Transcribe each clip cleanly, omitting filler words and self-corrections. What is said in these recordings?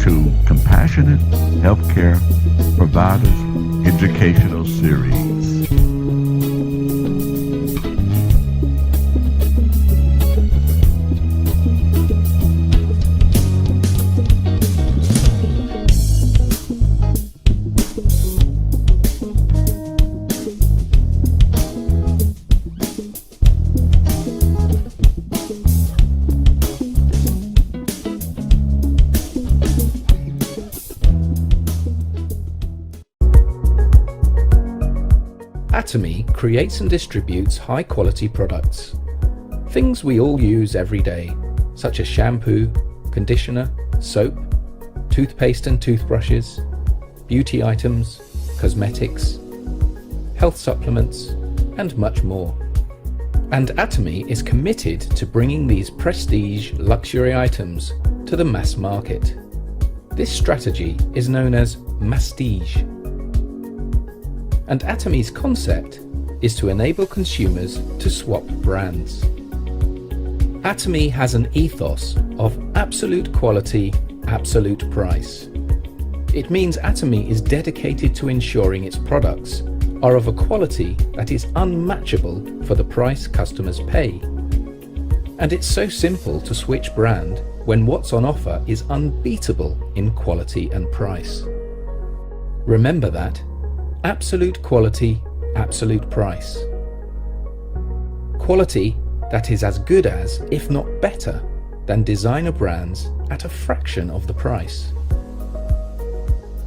to Compassionate Healthcare Providers Educational Series. Atomy creates and distributes high-quality products. Things we all use every day, such as shampoo, conditioner, soap, toothpaste and toothbrushes, beauty items, cosmetics, health supplements, and much more. And Atomy is committed to bringing these prestige luxury items to the mass market. This strategy is known as mastige. And Atomy's concept is to enable consumers to swap brands. Atomy has an ethos of absolute quality, absolute price. It means Atomy is dedicated to ensuring its products are of a quality that is unmatchable for the price customers pay. And it's so simple to switch brand when what's on offer is unbeatable in quality and price. Remember that. Absolute quality, absolute price. Quality that is as good as, if not better, than designer brands at a fraction of the price.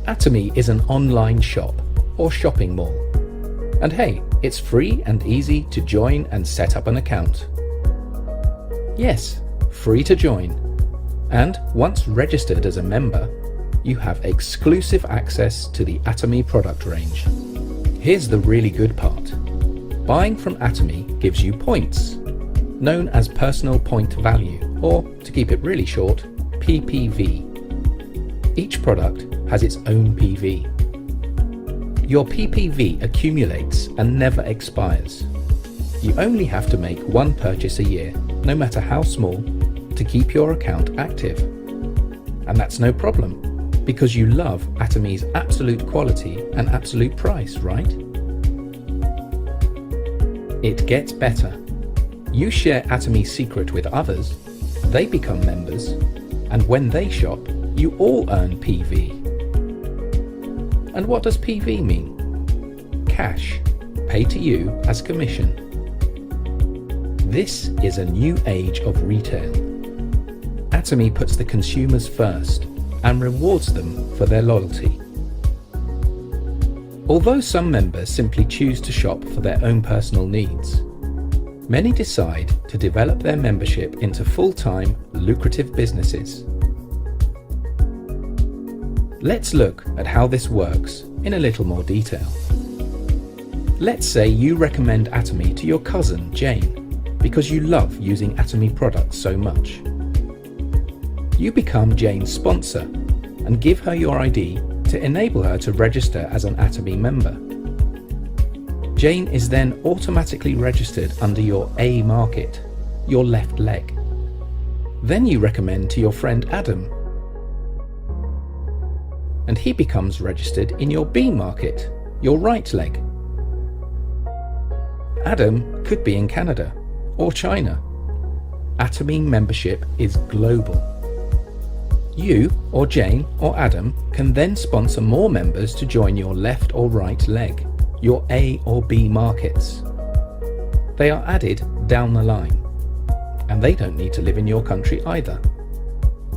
Atomy is an online shop or shopping mall. And hey, it's free and easy to join and set up an account. Yes, free to join. And once registered as a member, you have exclusive access to the Atomy product range. Here's the really good part. Buying from Atomy gives you points, known as personal point value, or to keep it really short, PPV. Each product has its own PV. Your PPV accumulates and never expires. You only have to make one purchase a year, no matter how small, to keep your account active. And that's no problem, because you love Atomy's absolute quality and absolute price, right? It gets better. You share Atomy's secret with others, they become members, and when they shop, you all earn PV. And what does PV mean? Cash, paid to you as commission. This is a new age of retail. Atomy puts the consumers first and rewards them for their loyalty. Although some members simply choose to shop for their own personal needs, many decide to develop their membership into full-time, lucrative businesses. Let's look at how this works in a little more detail. Let's say you recommend Atomy to your cousin, Jane, because you love using Atomy products so much. You become Jane's sponsor and give her your ID to enable her to register as an Atomy member. Jane is then automatically registered under your A market, your left leg. Then you recommend to your friend Adam, and he becomes registered in your B market, your right leg. Adam could be in Canada or China. Atomy membership is global. You, or Jane, or Adam can then sponsor more members to join your left or right leg, your A or B markets. They are added down the line, and they don't need to live in your country either.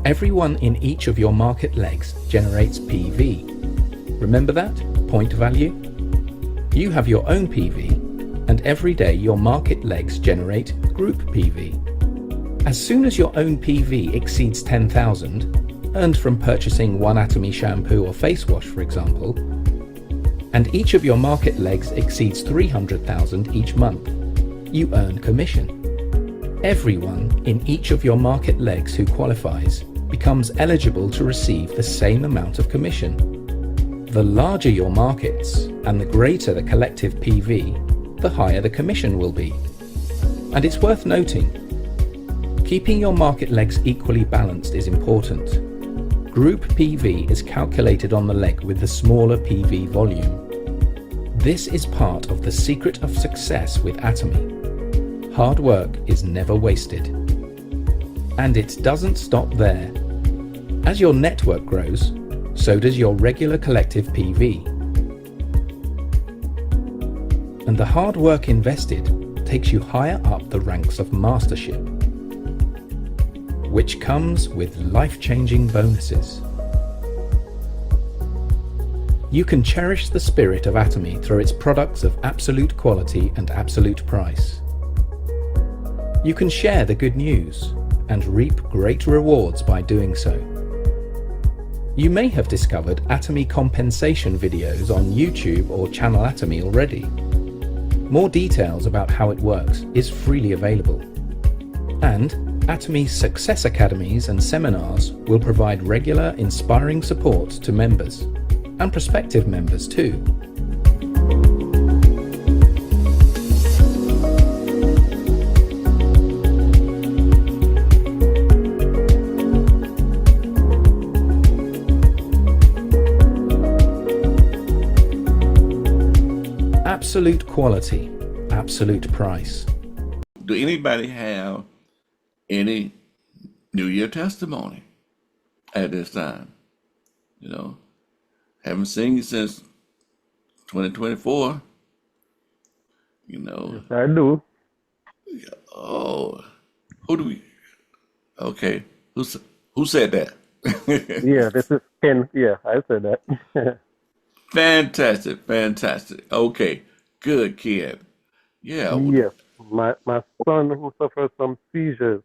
Everyone in each of your market legs generates PV. Remember that? Point value? You have your own PV, and every day your market legs generate group PV. As soon as your own PV exceeds 10,000, earned from purchasing one Atomy shampoo or face wash, for example, and each of your market legs exceeds 300,000 each month, you earn commission. Everyone in each of your market legs who qualifies becomes eligible to receive the same amount of commission. The larger your markets and the greater the collective PV, the higher the commission will be. And it's worth noting, keeping your market legs equally balanced is important. Group PV is calculated on the leg with the smaller PV volume. This is part of the secret of success with Atomy. Hard work is never wasted. And it doesn't stop there. As your network grows, so does your regular collective PV. And the hard work invested takes you higher up the ranks of mastership, which comes with life-changing bonuses. You can cherish the spirit of Atomy through its products of absolute quality and absolute price. You can share the good news and reap great rewards by doing so. You may have discovered Atomy compensation videos on YouTube or Channel Atomy already. More details about how it works is freely available. And Atomy's Success Academies and seminars will provide regular, inspiring support to members, and prospective members too. Absolute quality, absolute price. Do anybody have any New Year testimony at this time? You know, haven't seen you since 2024. You know, Yes, I do. oh, who do we? Okay, who said that? Yeah, this is Ken. Yeah, I said that. Fantastic, fantastic. Okay, good kid. Yeah, Yes, my son who suffers from seizures,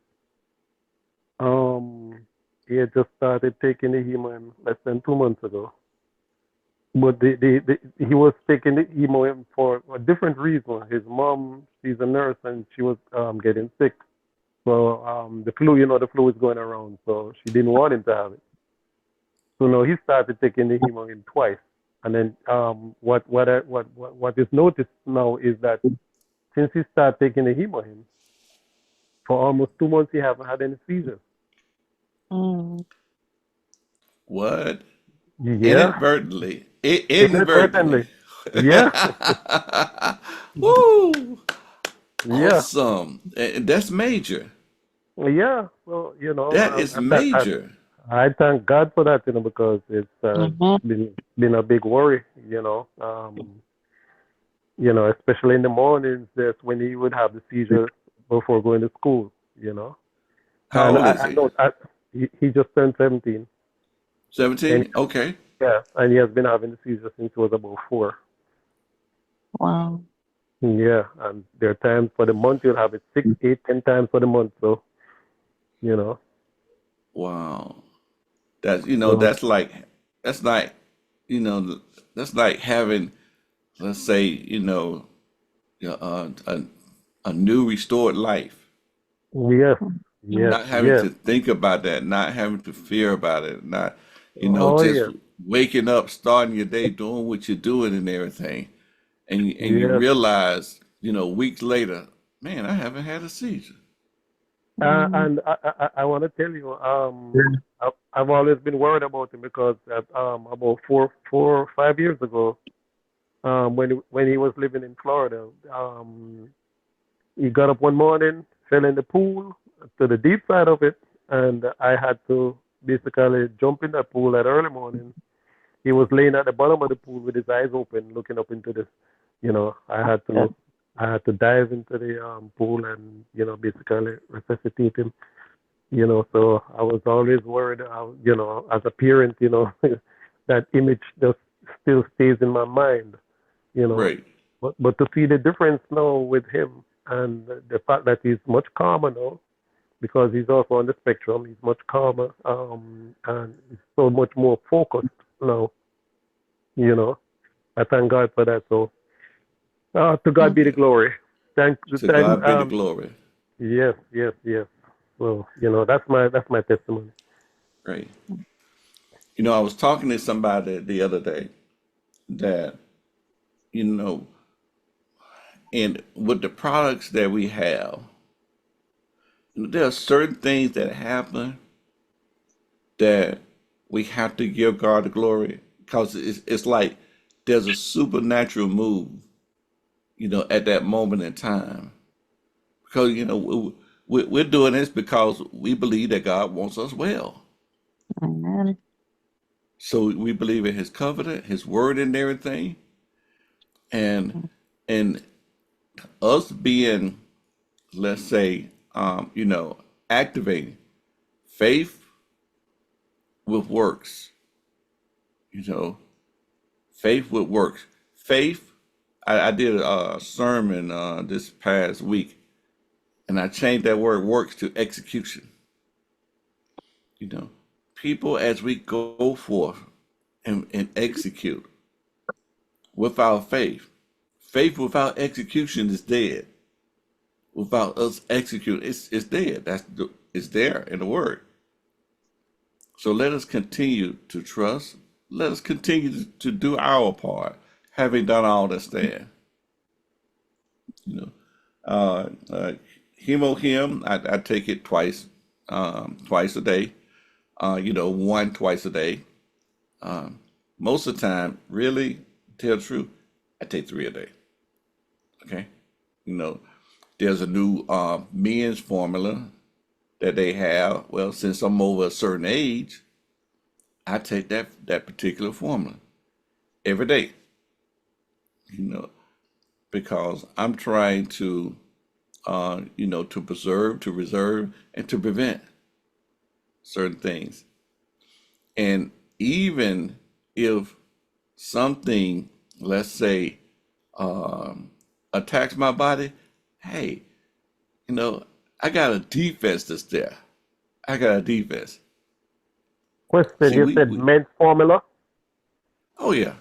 he had just started taking the hemo less than 2 months ago. But he was taking the hemo for a different reason. His mom, she's a nurse, and she was getting sick. So the flu, the flu is going around. So she didn't want him to have it. So now he started taking the hemo twice. And then what is noticed now is that since he started taking the hemo for almost 2 months, he haven't had any seizures. Mm. what? Yeah, Inadvertently. inadvertently. Inadvertently. Yeah, Woo! yeah, Awesome. That's major. yeah. So That is major. I thank God for that, because it's Mhm. been a big worry, especially in the mornings. That's when he would have the seizures before going to school, How And old is I he? know he just turned 17, and 17? Okay. yeah, and he has been having the seizures since he was about 4. Wow. Yeah, and there are times for the month you'll have it 6, 8, 10 times for the month. So you know, Wow. That's you know, so that's like you know that's like having, let's say, a new restored life. yes, yes, Mhm. Not having yes. to think about that, not having to fear about it, not, Oh just yes, waking up, starting your day, doing what you're doing and everything. And you yes. realize, weeks later, man, I haven't had a seizure. Mhm. And I want to tell you, I've always been worried about him because about 5 years ago, when he was living in Florida, he got up one morning, fell in the pool to the deep side of it, and I had to basically jump in that pool at early morning. He was laying at the bottom of the pool with his eyes open, looking up into this. Yeah. I had to dive into the pool and basically resuscitate him. So I was always worried. As a parent, that image just still stays in my mind. You know, Right. but to see the difference now with him and the fact that he's much calmer now because he's also on the spectrum. He's much calmer, and he's so much more focused now. You know, I thank God for that. So to God be the Mhm. glory. Thank the To time. God be the glory. Yes, yes, yes. So that's my testimony. Right. I was talking to somebody the other day that, you know, and with the products that we have, there are certain things that happen that we have to give God the glory because it's like there's a supernatural move, at that moment in time. Because, we're doing this because we believe that God wants us well. Amen. So we believe in his covenant, his word and everything. And and us being, let's say, activating faith with works, you know, faith with works. Faith, I did a sermon this past week, and I changed that word works to execution. You know, people as we go forth and execute without faith, faith without execution is dead. Without us execute, it's dead. It's there in the word. So let us continue to trust. Let us continue to do our part, having done all that stand. You know, hemo him. I take it twice a day. One twice a day. Most of the time, really, to tell the truth, I take three a day. Okay, you know, there's a new men's formula that they have. Well, since I'm over a certain age, I take that particular formula every day. You know, because I'm trying to preserve, to reserve, and to prevent certain things. And even if something, let's say, um, attacks my body, hey, you know, I got a defense that's there. I got a defense. Question, See, you said men's formula? oh yeah,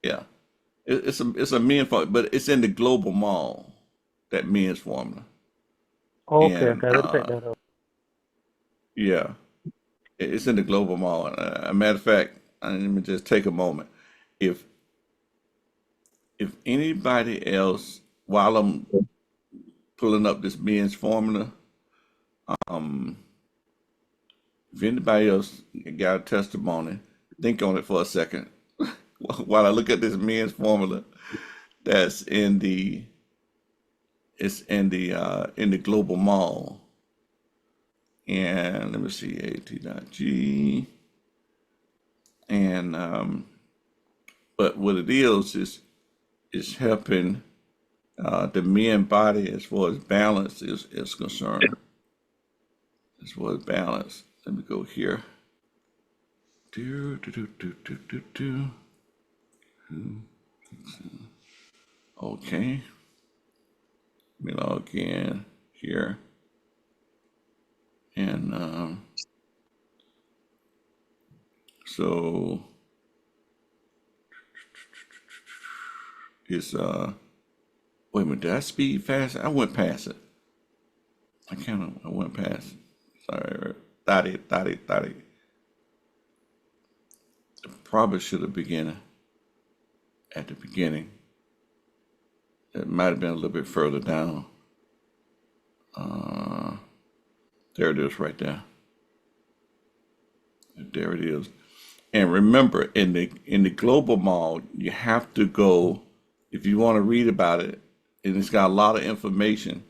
yeah. It's a men formula, but it's in the global mall, that men's formula. Okay, And okay, I will check that out. yeah, it's in the global mall. A matter of fact, let me just take a moment. If if anybody else, while I'm pulling up this men's formula, um, if anybody else got a testimony, think on it for a second. While I look at this men's formula, that's in the it's in the global mall. And let me see, AT.G. And but what it is helping the men body as far as balance is concerned. As far as balance, let me go here. Do, do, do, do, do, do, do. Okay, let me log in here, and so it's wait a minute, did I speed fast? I went past it. I went past it. Sorry, 30. Probably should have begun at the beginning. It might have been a little bit further down. Uh, there it is, right there. There it is. And remember, in the global mall, you have to go if you want to read about it, and it's got a lot of information.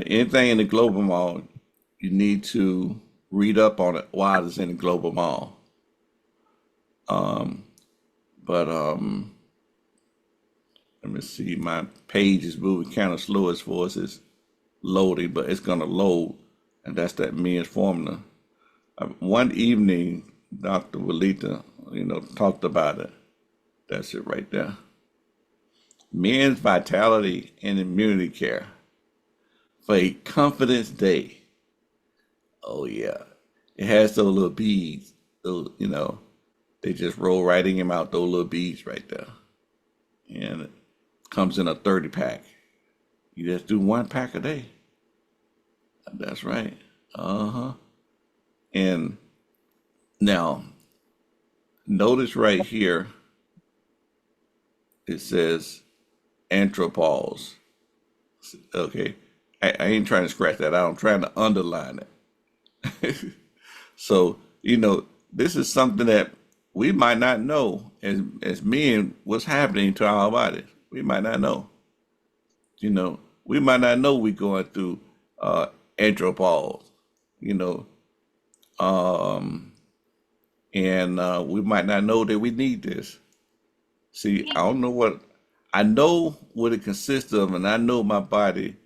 Anything in the global mall, you need to read up on it while it's in the global mall. Um, but let me see, my page is moving kind of slow as far as it's loading, but it's gonna load, and that's that men's formula. One evening, Dr. Walita, talked about it. That's it right there. Men's vitality and immunity care for a confidence day. Oh yeah, it has those little beads. Those, they just roll right in your mouth. Those little beads right there, and it comes in a 30 pack. You just do one pack a day. That's right. Uh huh. And now notice right here it says anthropause. Okay, I ain't trying to scratch that out. I'm trying to underline it. So this is something that we might not know as men what's happening to our bodies. We might not know. You know, we might not know we're going through andropause. You know, um, and we might not know that we need this. See, I don't know what I know what it consists of, and I know my body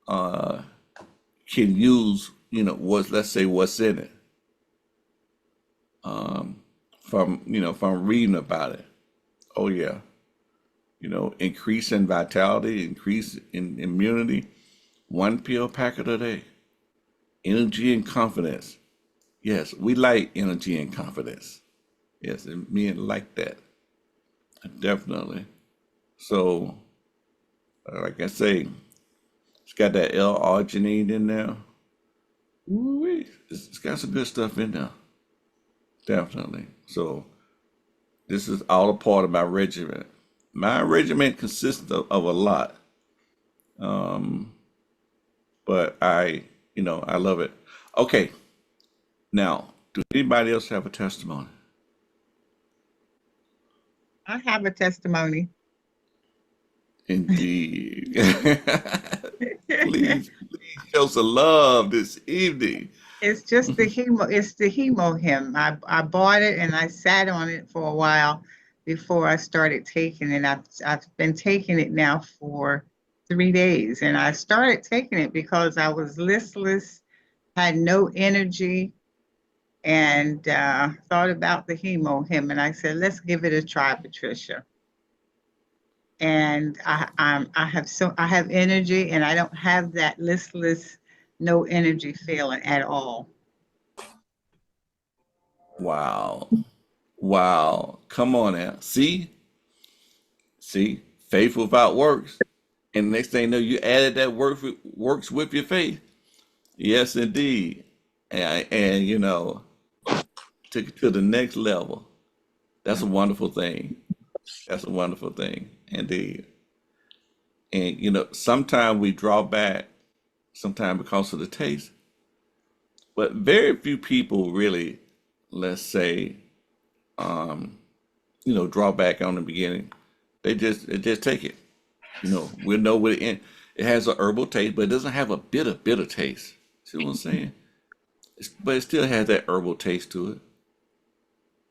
uh, can use. You know, what's let's say what's in it from from reading about it. Oh yeah, increase in vitality, increase in immunity, one pill packet a day, energy and confidence. Yes, we like energy and confidence. Yes, and men like that definitely. So, like I say, it's got that L-arginine in there. Ooh, it's got some good stuff in there, definitely. So this is all a part of my regimen. My regimen consists of a lot, um, but I love it. Okay, now, do anybody else have a testimony? I have a testimony. Indeed. Please show some love this evening. It's just the hemo. It's the hemo hymn. I bought it and I sat on it for a while before I started taking it. I've been taking it now for 3 days, and I started taking it because I was listless, had no energy, and thought about the hemo hymn, and I said, let's give it a try, Patricia. And I have energy, and I don't have that listless, no energy feeling at all. Wow. Wow. Come on now. See, faith without works. And next thing you know, you added that works with your faith. Yes, indeed. And took it to the next level. That's a wonderful thing. That's a wonderful thing, indeed. And sometimes we draw back, sometimes because of the taste, but very few people really, let's say, draw back on the beginning. They just take it. We know what it has a herbal taste, but it doesn't have a bitter taste. See what I'm saying? But it still has that herbal taste to it,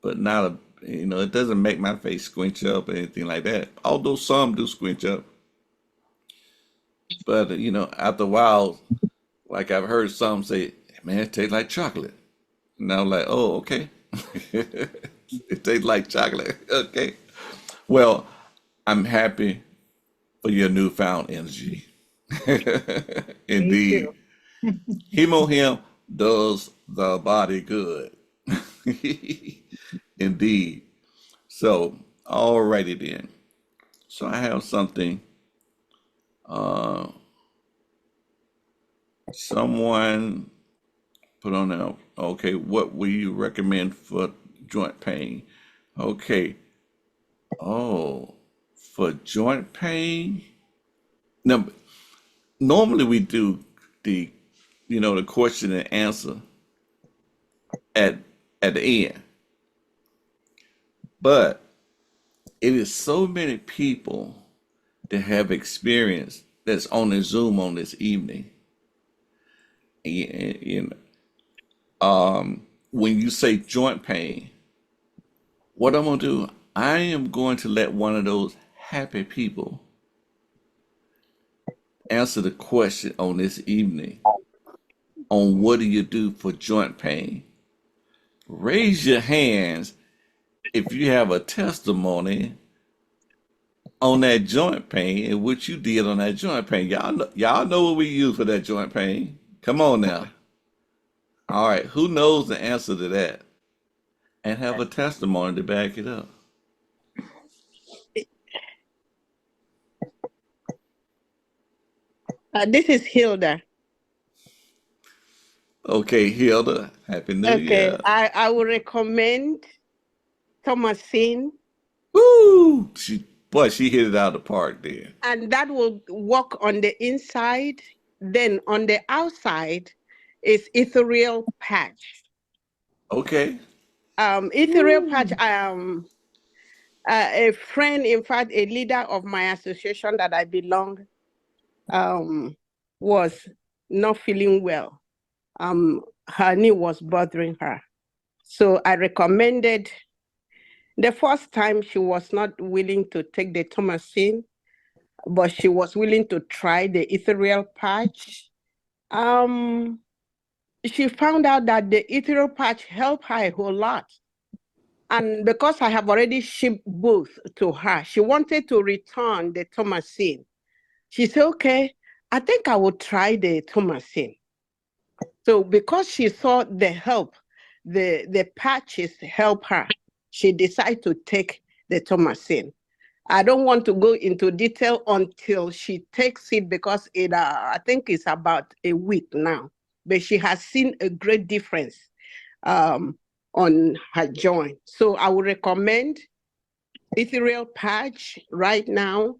but not it doesn't make my face squinch up or anything like that. Although some do squinch up, but after a while, like I've heard some say, man, it tastes like chocolate. And I'm like, oh, okay. It tastes like chocolate. Okay. Well, I'm happy for your newfound energy. Me Indeed. too. Hemo him does the body good. Indeed. So, alrighty then. So I have something. Uh, someone put on there. Okay, what will you recommend for joint pain? Okay. Oh, for joint pain. Now, normally we do the, the question and answer at the end, but it is so many people that have experience that's on the Zoom on this evening. And, when you say joint pain, what I'm gonna do, I am going to let one of those happy people answer the question on this evening on what do you do for joint pain. Raise your hands if you have a testimony on that joint pain and what you did on that joint pain. Y'all know what we use for that joint pain. Come on now. All right, who knows the answer to that and have a testimony to back it up? This is Hilda. Okay, Hilda, happy New Okay, Year. I would recommend Thomasin, Woo! She hit it out of the park there. and that will work on the inside. Then on the outside is ethereal patch. Okay, Ethereal patch, a friend, in fact, a leader of my association that I belong, was not feeling well. Her knee was bothering her. So I recommended, the first time she was not willing to take the Thomasin, but she was willing to try the ethereal patch. She found out that the ethereal patch helped her a whole lot. And because I have already shipped both to her, she wanted to return the Thomasin. She said, okay, I think I will try the Thomasin. So because she saw the help, the patches help her, she decided to take the Thomasin. I don't want to go into detail until she takes it because I think it's about a week now. But she has seen a great difference on her joint. So I would recommend ethereal patch right now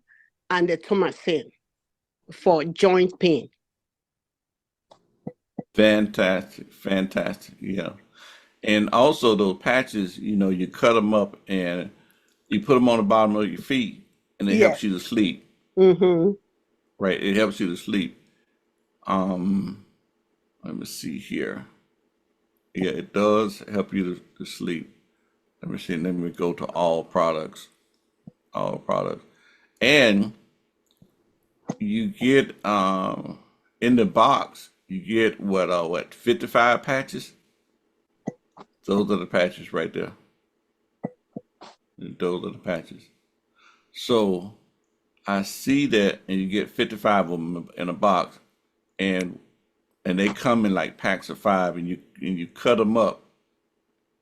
and the Thomasin for joint pain. Fantastic, fantastic. Yeah. And also those patches, you cut them up and you put them on the bottom of your feet and it Yes. helps you to sleep, Mm-hmm. right? It helps you to sleep. Um, Let me see here. Yeah, it does help you to sleep. Let me see. Let me go to all products. All products. And you get in the box, you get what 55 patches? Those are the patches right there. Those are the patches. So I see that, and you get 55 of them in a box, and they come in like packs of 5, and you cut them up,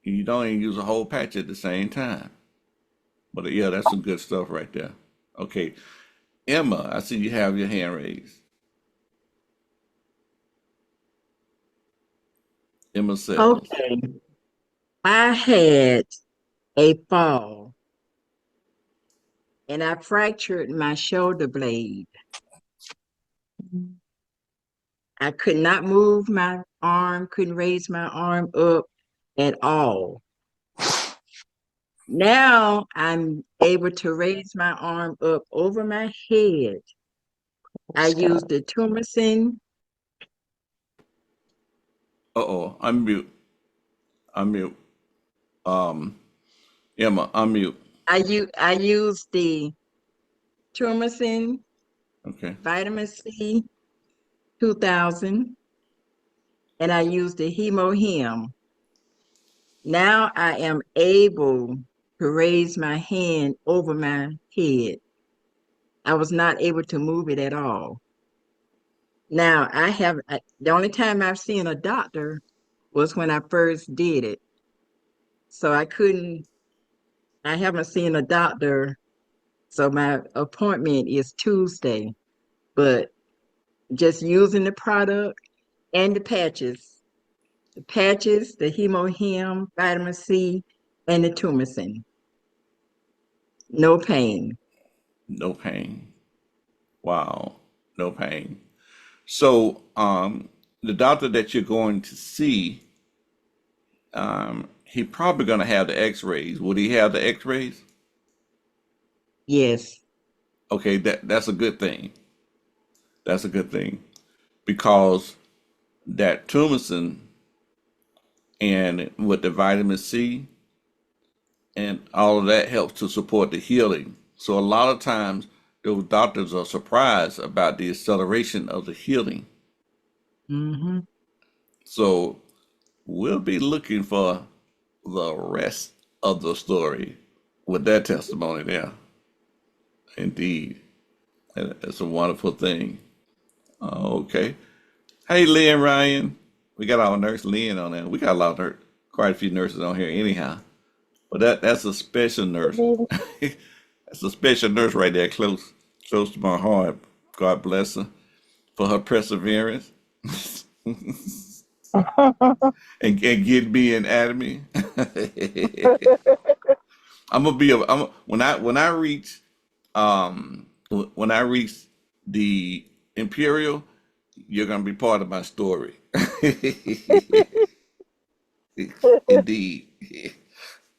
and you don't even use a whole patch at the same time. But yeah, that's some good stuff right there. Okay, Emma, I see you have your hand raised. Emma Sells. Okay, I had a fall and I fractured my shoulder blade. I could not move my arm, couldn't raise my arm up at all. Now I'm able to raise my arm up over my head. I used the Turmacin. Uh-oh, unmute, unmute. Emma, unmute. I used the Turmacin, Okay. vitamin C 2000, and I used the Hemohem. Now I am able to raise my hand over my head. I was not able to move it at all. Now the only time I've seen a doctor was when I first did it. So I haven't seen a doctor. So my appointment is Tuesday, but just using the product and the patches, the Hemohem, vitamin C, and the Turmacin. No pain. No pain. Wow. No pain. So, the doctor that you're going to see, he probably going to have the X-rays. Would he have the X-rays? Yes. Okay, that's a good thing. That's a good thing because that Tumacin and with the vitamin C and all of that helps to support the healing. So a lot of times those doctors are surprised about the acceleration of the healing. Mm-hmm. So we'll be looking for the rest of the story with that testimony there. Indeed. And it's a wonderful thing. Okay. Hey, Lynn Ryan. We got our nurse Lynn on there. We got a lot of quite a few nurses on here anyhow. But that's a special nurse. That's a special nurse right there, close to my heart. God bless her for her perseverance and get me in anatomy. When I reach when I reach the Imperial, you're gonna be part of my story. Indeed.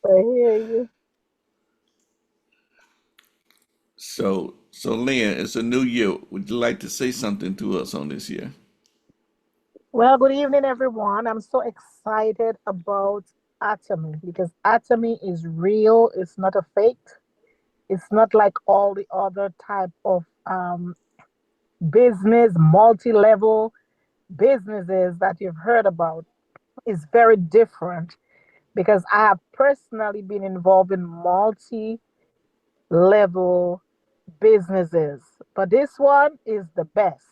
I hear you. So Lynn, it's a new year. Would you like to say something to us on this year? Well, good evening, everyone. I'm so excited about Atomy because Atomy is real. It's not a fake. It's not like all the other type of business, multi-level businesses that you've heard about. It's very different because I have personally been involved in multi-level businesses. But this one is the best.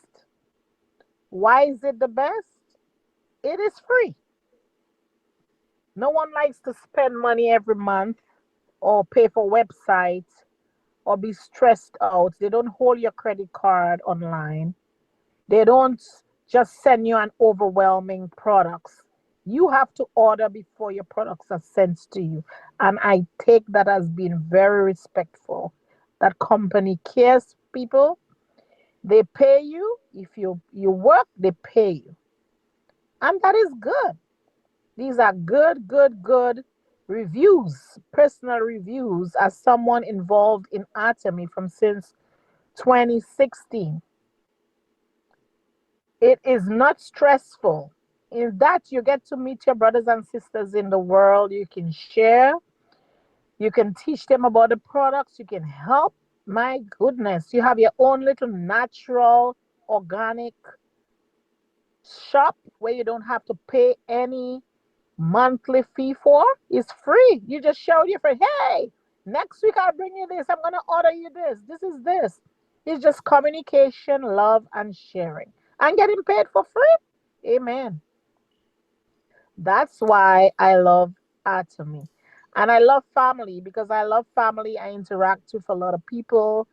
Why is it the best? It is free. No one likes to spend money every month or pay for websites or be stressed out. They don't hold your credit card online. They don't just send you an overwhelming products. You have to order before your products are sent to you. And I take that as being very respectful. That company cares people. They pay you. If you work, they pay you. And that is good. These are good, good, good reviews, personal reviews as someone involved in Atomy from since 2016. It is not stressful. In that, you get to meet your brothers and sisters in the world. You can share, you can teach them about the products, you can help. My goodness, you have your own little natural, organic shop where you don't have to pay any monthly fee for. It's free. You just show your friend, hey, next week I'll bring you this. I'm going to order you this. This is this. It's just communication, love, and sharing. And getting paid for free. Amen. That's why I love Atomy. And I love family because I love family. I interact with a lot of people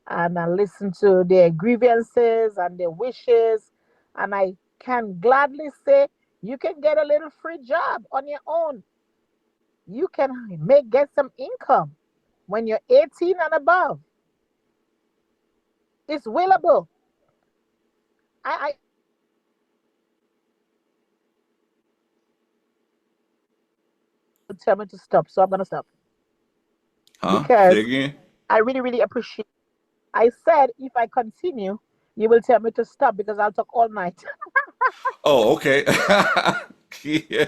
and I listen to their grievances and their wishes. And I can gladly say, you can get a little free job on your own. You can get some income when you're 18 and above. It's willable. I tell me to stop, so I'm gonna stop Huh? Say because again? I really, really appreciate. I said if I continue, you will tell me to stop because I'll talk all night. Oh, okay. Yeah.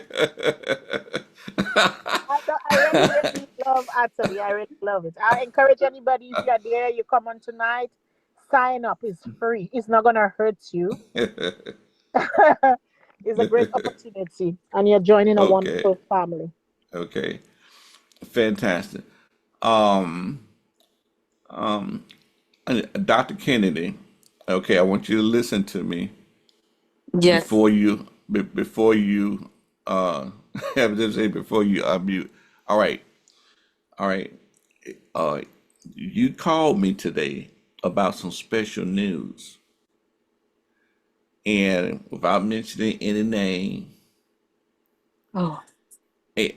I really, really love Atomy. I really love it. I encourage anybody if you're there, you come on tonight, sign up. It's free. It's not gonna hurt you. It's a great opportunity, and you're joining a Okay. wonderful family. Okay. Fantastic. Um, um, Dr. Kennedy. Okay, I want you to listen to me Yes. before you I was just say before you unmute. All right. All right. Uh, you called me today about some special news, and without mentioning any name, Oh, eh,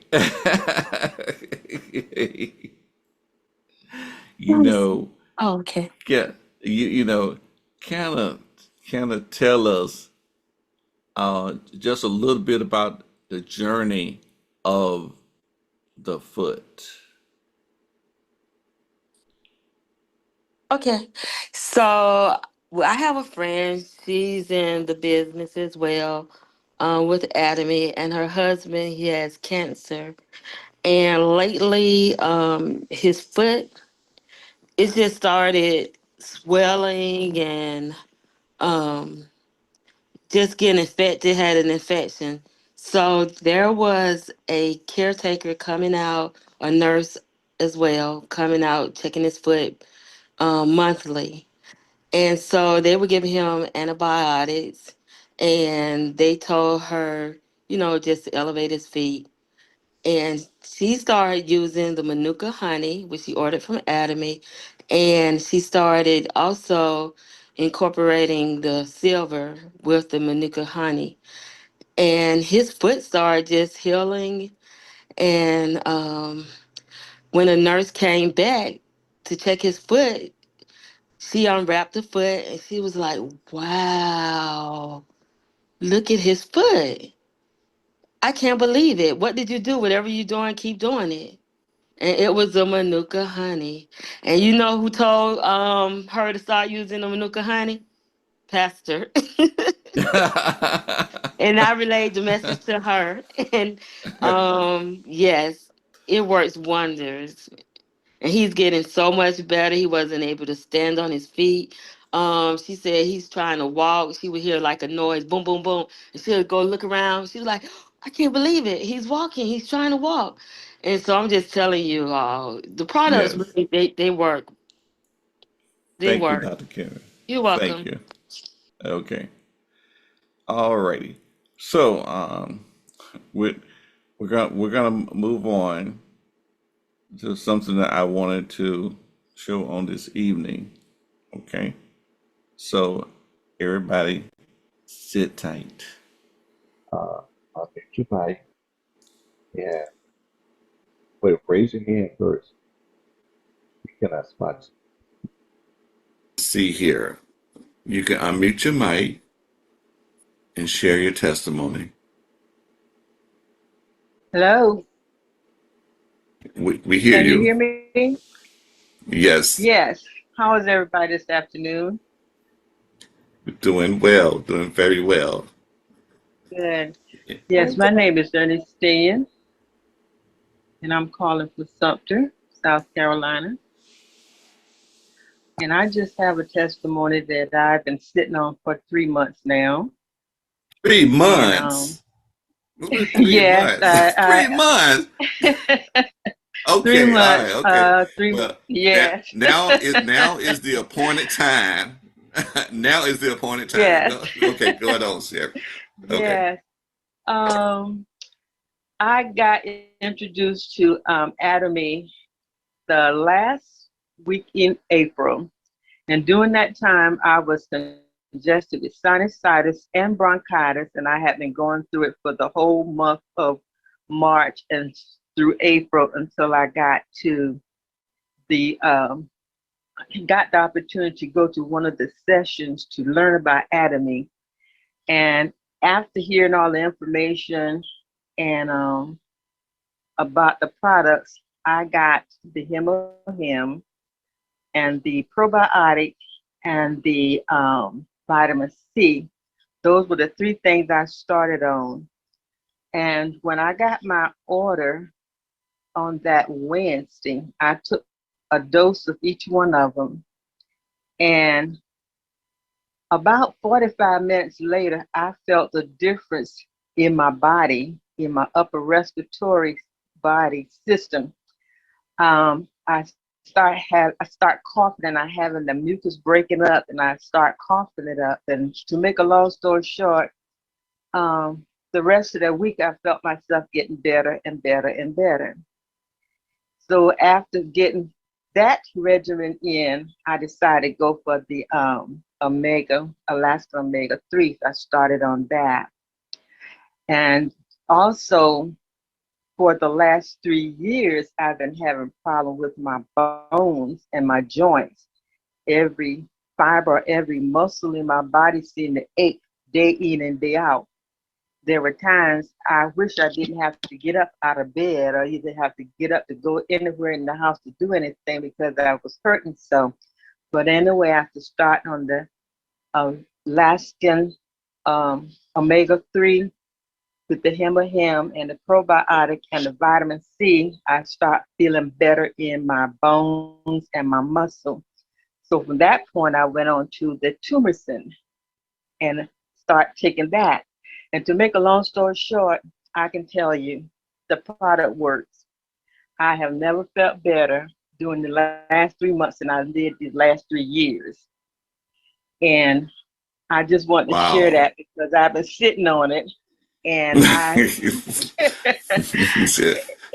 you yes. know, Oh, okay. get you know, kind of tell us just a little bit about the journey of the foot. Okay. So I have a friend. She's in the business as well, with Atomy, and her husband, he has cancer. And lately, his foot, it just started swelling and um, just getting infected, had an infection. So there was a caretaker coming out, a nurse as well, coming out, checking his foot monthly. And so they were giving him antibiotics and they told her, just to elevate his feet. And she started using the Manuka honey, which she ordered from Atomy. And she started also incorporating the silver with the Manuka honey. And his foot started just healing. And when a nurse came back to check his foot, she unwrapped the foot and she was like, wow, look at his foot. I can't believe it. What did you do? Whatever you're doing, keep doing it. and it was the Manuka honey. And you know who told her to start using the Manuka honey? Pastor. And I relayed the message to her. And yes, it works wonders. And he's getting so much better. He wasn't able to stand on his feet. She said he's trying to walk. She would hear like a noise, boom, boom, boom, and she would go look around. She was like, I can't believe it. He's walking. He's trying to walk. And so I'm just telling you all, the products Yes. really they work. They Thank you, work. Dr. Karen. You're Thank welcome. you. Okay. Alrighty. So, we're we're gonna move on to something that I wanted to show on this evening. Okay. So, everybody, sit tight. Okay, Chpes. Yeah. Wait, raise your hand first. You cannot spot. See here. You can unmute your mic and share your testimony. Hello, We hear can you you. hear me? Yes. Yes. How is everybody this afternoon? Doing well. Doing very well. Good. Yes, my name is Ernestine, and I'm calling from Sumter, South Carolina. And I just have a testimony that I've been sitting on for 3 months now. Three And months. What was three yes, months? 3 months. 3 Okay, all right, months. okay. Three. Well, that Yes, now is the appointed time. Now is the appointed time. yes, Go, okay, go ahead on, Sarah. Okay. yes. Um, I got introduced to Atomy the last week in April. And during that time, I was congested with sinusitis and bronchitis, and I had been going through it for the whole month of March and through April until I the um, got the opportunity to go to one of the sessions to learn about atomy. And after hearing all the information and about the products, I got the Hemohim and the probiotic and the vitamin C. Those were the three things I started on. And when I got my order on that Wednesday, I took a dose of each one of them. And about 45 minutes later, I felt the difference in my body, in my upper respiratory body system. I I start coughing and I having the mucus breaking up and I start coughing it up. And to make a long story short, the rest of the week I felt myself getting better and better and better. So after getting that regimen in, I decided to go for the Alaska Omega 3. I started on that. And also for the last 3 years, I've been having problems with my bones and my joints. Every fiber, every muscle in my body seemed to ache day in and day out. There were times I wish I didn't have to get up out of bed or either have to get up to go anywhere in the house to do anything because I was hurting so. But anyway, after starting on the Alaskan Omega 3 with the Hemohim and the probiotic and the vitamin C, I start feeling better in my bones and my muscle. So from that point, I went on to the Tumorsin and start taking that. And to make a long story short, I can tell you the product works. I have never felt better during the last 3 months than I did the last 3 years. And I just want to share Wow. that because I've been sitting on it and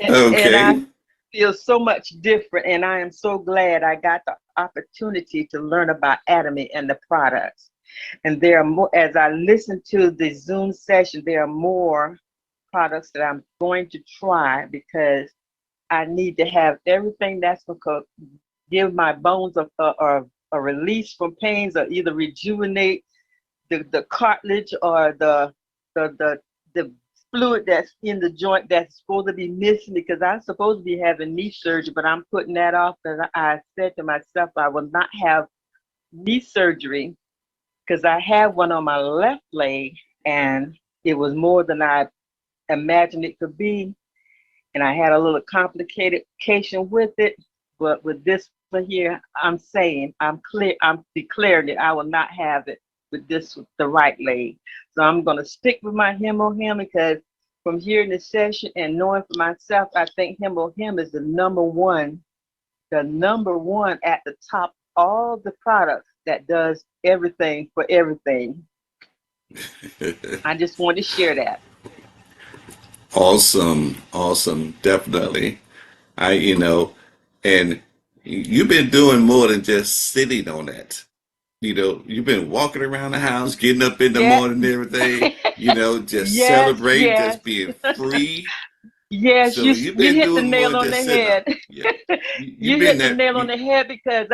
and I Okay. feel so much different. And I am so glad I got the opportunity to learn about Atomy and the products. And there are more, as I listen to the Zoom session, there are more products that I'm going to try because I need to have everything that's going to give my bones a release from pains or either rejuvenate the cartilage or the fluid that's in the joint that's supposed to be missing because I'm supposed to be having knee surgery, but I'm putting that off because I said to myself I will not have knee surgery because I have one on my left leg and it was more than I imagined it could be. And I had a little complication with it. But with this one here, I'm declaring that I will not have it with the right leg. So I'm going to stick with my Hem because from hearing the session and knowing for myself, I think Hem is the number one at the top, all the products that does everything for everything. I just wanted to share that. Awesome, awesome, definitely. And you've been doing more than just sitting on that. You've been walking around the house, getting up in the Yeah. morning and everything, just Yes, celebrating, yes. just being free. Yes, So you've you been hit the doing more nail than on the just sitting up. head. Yeah. You You've been hit the that. nail on the head because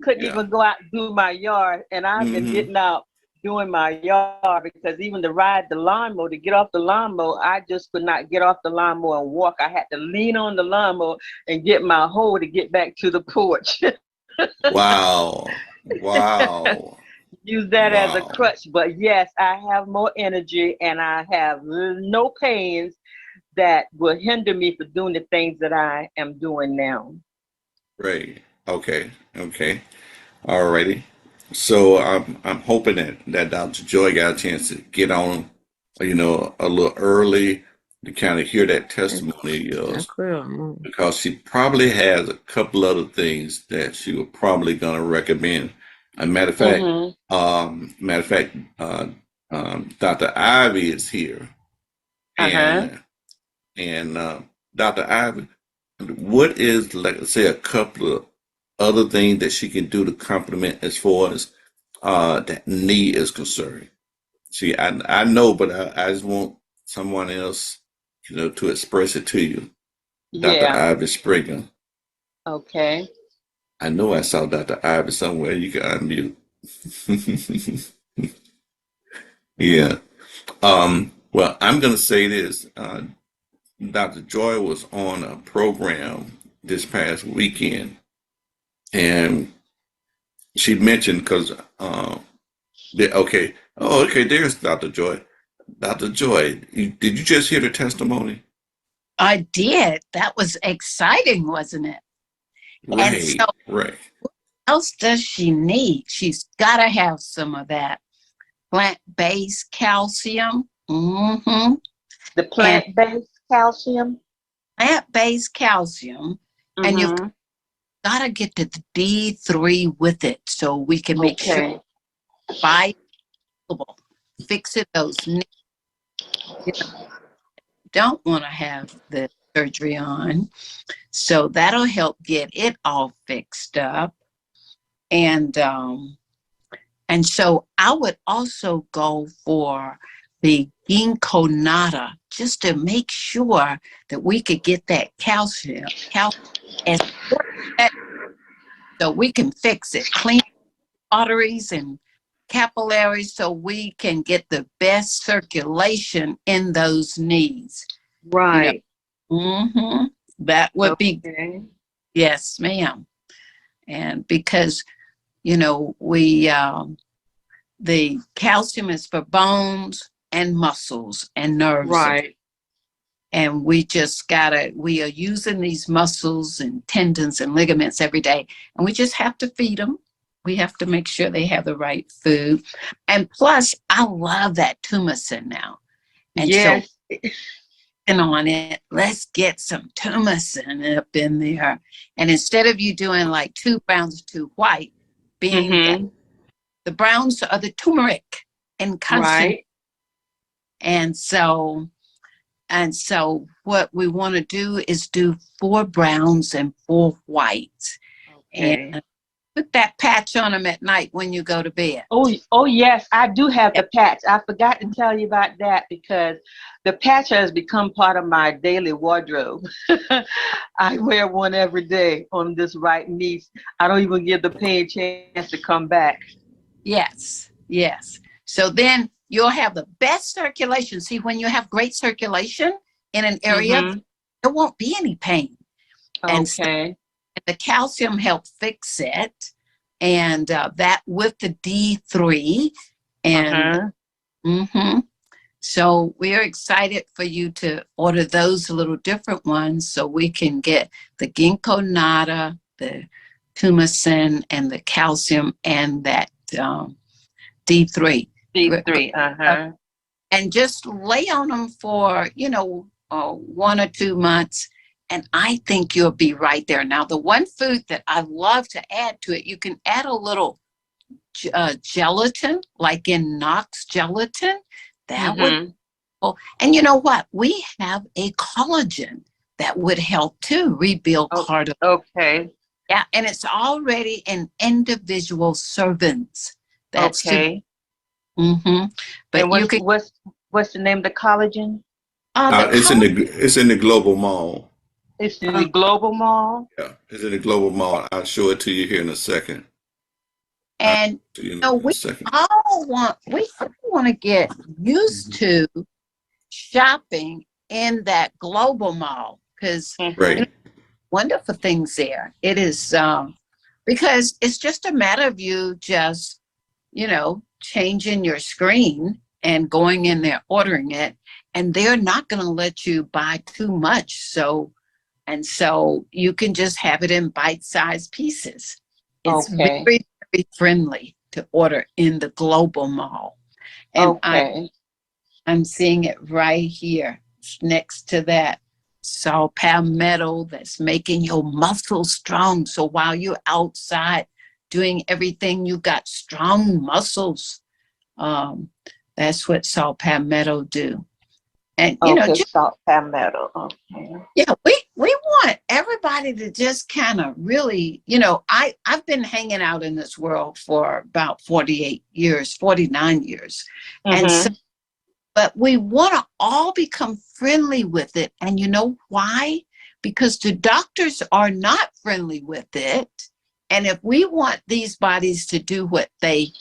couldn't Yeah. even go out and do my yard, and I've been hmm getting out doing my yard because even to ride the lawnmower, to get off the lawnmower, I just could not get off the lawnmower and walk. I had to lean on the lawnmower and get my hoe to get back to the porch. Wow. Wow. Use that as a Wow. crutch, but yes, I have more energy and I have no pains that will hinder me from doing the things that I am doing now. Great. Okay. Okay. Alrighty. So I'm hoping that Dr. Joy got a chance to get on, a little early to kind of hear that testimony of yours, because she probably has a couple other things that she was probably gonna recommend. A matter of fact, Dr. Ivy is here, Uh-huh. and Dr. Ivy, what is, like, say, a couple of other things that she can do to complement as far as that knee is concerned? See, I know, but I just want someone else, to express it to you. Dr. Yeah. Ivy Springer. Okay. I know I saw Dr. Ivy somewhere. You can unmute. Yeah. Well, I'm going to say this. Dr. Joy was on a program this past weekend, and she mentioned because, okay, oh, okay, there's Dr. Joy. Dr. Joy, did you just hear the testimony? I did. That was exciting, wasn't it? And so, Right, right. what else does she need? She's got to have some of that plant-based calcium. Mm-hmm. The And plant-based calcium. plant-based calcium. And you've Mm-hmm. got to get to the D3 with it so we can make sure Okay. bioavailable. Fix it those knees. You don't want to have the surgery on. So that'll help get it all fixed up. And so I would also go for the ginkgo nata just to make sure that we could get that calcium as so we can fix it, clean arteries and capillaries so we can get the best circulation in those knees. Right. Mm-hmm. That would be, Okay. yes, ma'am. And because, the calcium is for bones and muscles and nerves. Right. And we are using these muscles and tendons and ligaments every day. And we just have to feed them. We have to make sure they have the right food. And plus, I love that tumescent now. And Yes. so, on it, let's get some tumescent up in there. And instead of you doing like 2 browns, 2 white, being that Mm-hmm. the browns are the turmeric in constant. Right. And so what we want to do is do 4 browns and 4 whites. Okay. And put that patch on them at night when you go to bed. Oh yes, I do have the patch. I forgot to tell you about that because the patch has become part of my daily wardrobe. I wear one every day on this right knee. I don't even give the pain a chance to come back. Yes, yes. So then you'll have the best circulation. See, when you have great circulation in an area, Mm-hmm. there won't be any pain. And so Okay. the calcium helped fix it. And that with the D3. And Uh-huh. mhm. So we're excited for you to order those little different ones so we can get the ginkgo nata, the tumescent, and the calcium, and that D3. D3. Uh-huh. And just lay on them for, 1 or 2 months. And I think you'll be right there. Now, the one food that I love to add to it, you can add a little gelatin, like in Knox gelatin. That would, Mm-hmm. and you know what? We have a collagen that would help too, rebuild Oh, cartilage. okay. Yeah, and it's already in individual servings. That's to, Okay. but And you can, what's the name of the collagen? the It's in collagen, the global mall. It's in the Global Mall. Yeah, it's in the global mall. I'll show it to you here in a second. I'll and show you in a we second. want to get used Mhm. to shopping in that global mall because Mm-hmm. Right. wonderful things there. It is because it's just a matter of you just, changing your screen and going in there ordering it, and they're not going to let you buy too much. So you can just have it in bite-sized pieces. It's very, Okay. very friendly to order in the global mall. And Okay. I'm seeing it right here next to that saw palmetto that's making your muscles strong. So while you're outside doing everything, you got strong muscles. Um, that's what saw palmetto do. And Okay. Salt palmetto. Okay. yeah, we want everybody to just kind of really, I've been hanging out in this world for about 48 years, 49 years. And so Mm-hmm. but we want to all become friendly with it. And you know why? Because the doctors are not friendly with it. And if we want these bodies to do what they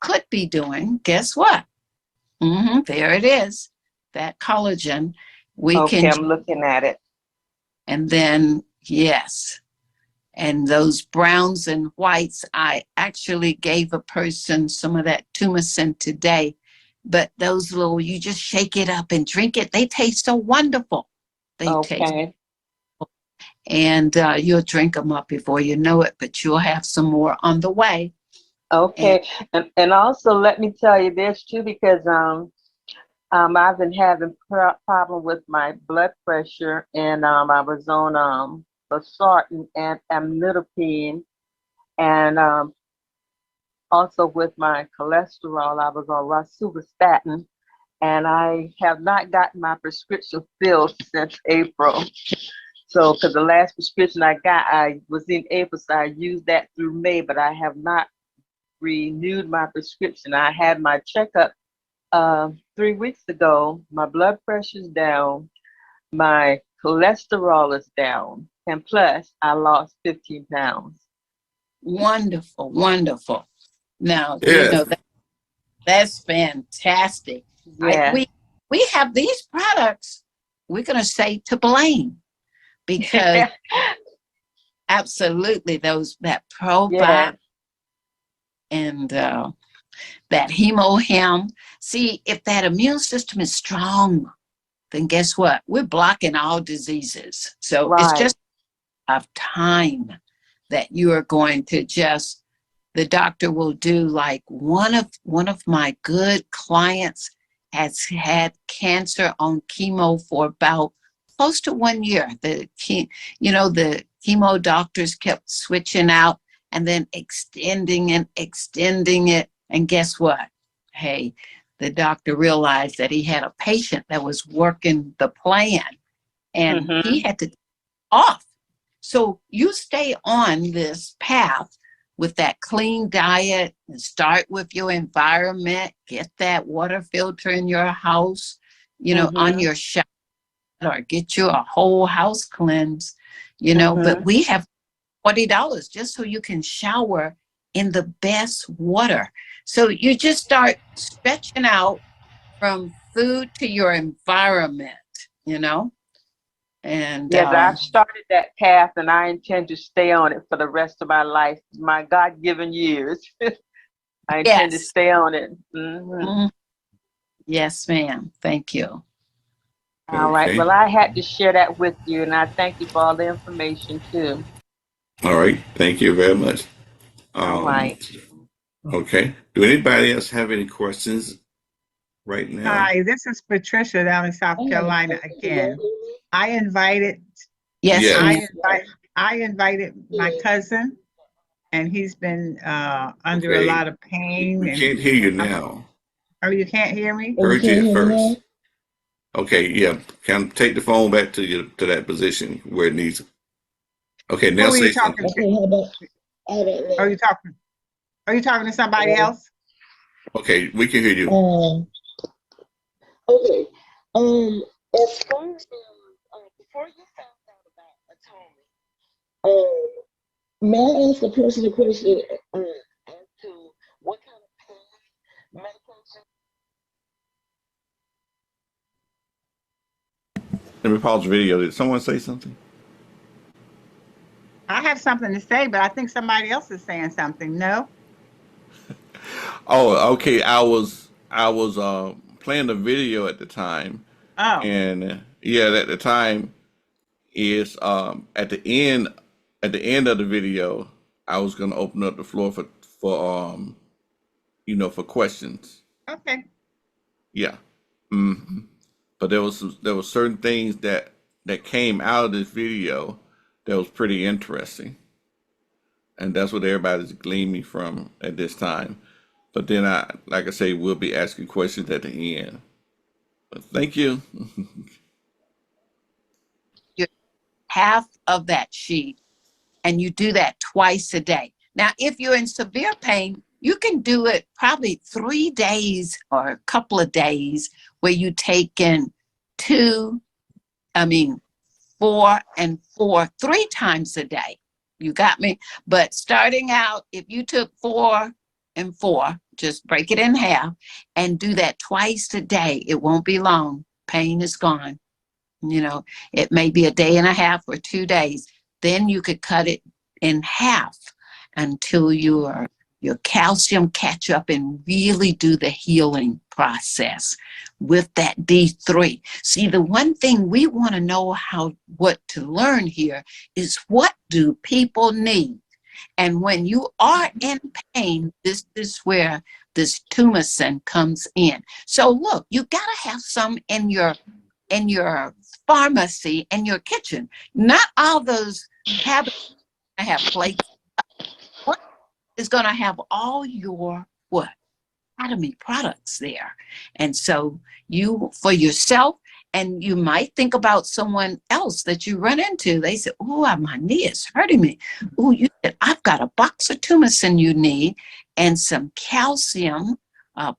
could be doing, guess what? There it is. That collagen. We Okay, can, I'm looking at it. and then, yes. And those browns and whites, I actually gave a person some of that tumescent today. But those little, you just shake it up and drink it. They taste so wonderful. They taste, Okay. and you'll drink them up before you know it, but you'll have some more on the way. And Okay. And also let me tell you this too, because I've been having problem with my blood pressure, and I was on losartan and amlodipine, and also with my cholesterol, I was on rosuvastatin, and I have not gotten my prescription filled since April. So, because the last prescription I got, I was in April, so I used that through May, but I have not renewed my prescription. I had my checkup 3 weeks ago. My blood pressure's down, my cholesterol is down, and plus I lost 15 pounds. wonderful, wonderful. Now, Yes. that's fantastic. Yeah. We have these products, we're going to say to blame because absolutely that Yeah. probiotic and that hemohem. See, if that immune system is strong, then guess what? We're blocking all diseases. So it's Right. just of time that you are going to just, the doctor will do, like one of my good clients has had cancer on chemo for about close to 1 year. The chemo doctors kept switching out and then extending and extending it. And guess what? Hey, the doctor realized that he had a patient that was working the plan and he Mm-hmm. had to off. So you stay on this path with that clean diet and start with your environment, get that water filter in your house, on Mm-hmm. your shower, or get you a whole house cleanse, but Mm-hmm. we have $40 just so you can shower in the best water. So you just start stretching out from food to your environment, you know? And Yes, I've started that path and I intend to stay on it for the rest of my life, my God-given years. I intend to yes. stay on it. Mhm. Mhm. Yes, ma'am. Thank you. All right. Okay. Well, I had to share that with you, and I thank you for all the information too. All right. Thank you very much. All Um, right. okay. Do anybody else have any questions right now? Hi, this is Patricia down in South Carolina again. I invited, Yes, Yes. ma'am. I invited my cousin, and he's been under a Okay. lot of pain. We can't hear you now. Oh, you can't hear me? Heard you at first. Okay. Yeah. Can take the phone back to you to that position where it needs. Okay. Now Who are you say talking something. to? Are you talking? Are you talking to somebody else? Okay. We can hear you. Okay. As far as before you found out about atonement, may I ask a personal question as to what kind of pain medication? Let me pause the video. Did someone say something? I have something to say, but I think somebody else is saying something. No? Oh, okay. I was playing the video at the time, Oh, and yeah, at the time is at the end of the video, I was gonna open up the floor for questions. okay. Yeah. But there was certain things that came out of this video that was pretty interesting, and that's what everybody's gleaming from at this time. But then like I say, we'll be asking questions at the end. But thank you. You're half of that sheet, and you do that twice a day. Now, if you're in severe pain, you can do it probably 3 days or a couple of days where you take in two, I mean, 4 and 4, 3 times a day. You got me? But starting out, if you took 4 and 4, just break it in half and do that twice a day. It won't be long. Pain is gone. You know, it may be a day and a half or 2 days. Then you could cut it in half until your calcium catch up and really do the healing process with that D3. See, the one thing we want to know what to learn here is, what do people need? And when you are in pain, this is where this tumescent comes in. So look, you got to have some in your pharmacy and your kitchen. Not all those cabinets have plates. One is going to have all your what? Anatomy products there. And so you, for yourself, and you might think about someone else that you run into. They say, oh, my knee is hurting me. Oh, I've got a box of tumescent you need and some calcium